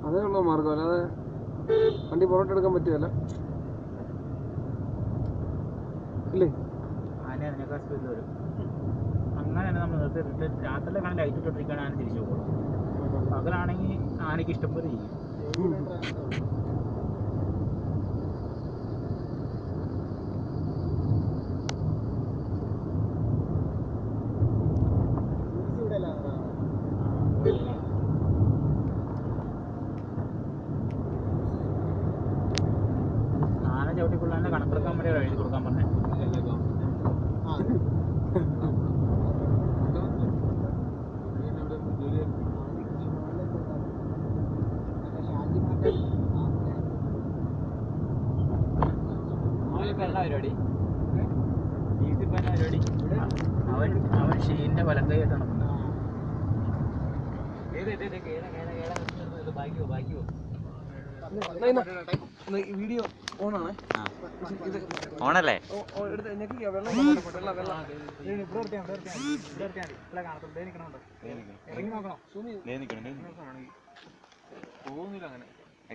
അതേ ഉള്ളൂ മാർഗം, അല്ലാതെ വണ്ടി പുറകോട്ട് എടുക്കാൻ പറ്റുകയല്ല ഇല്ലേ? ആന അതിനേക്കാൾ സ്പീഡിൽ വരും. അങ്ങനെ തന്നെ നമ്മൾ നിർത്തിയിട്ട് രാത്രിയിലെ കാണാൻ ലൈറ്റ് ഇട്ടിരിക്കുകയാണ് ആന തിരിച്ചു പോകും. പകലാണെങ്കിൽ ആനയ്ക്ക് ഇഷ്ടംപോലെ ചെയ്യും. ആന ചവിട്ടിക്കൊള്ളാൻ്റെ കണക്കെടുക്കാൻ വേണ്ടി എഴുതി കൊടുക്കാൻ പറഞ്ഞേ. പരിപാടി അവൻ ഷീന്റെ വലങ്കയായിട്ട് നടക്കുന്നത്. വീഡിയോ ഓണാണേ, ഓണല്ലേ? ഇറങ്ങി നോക്കണം. പോകുന്നില്ല അങ്ങനെ.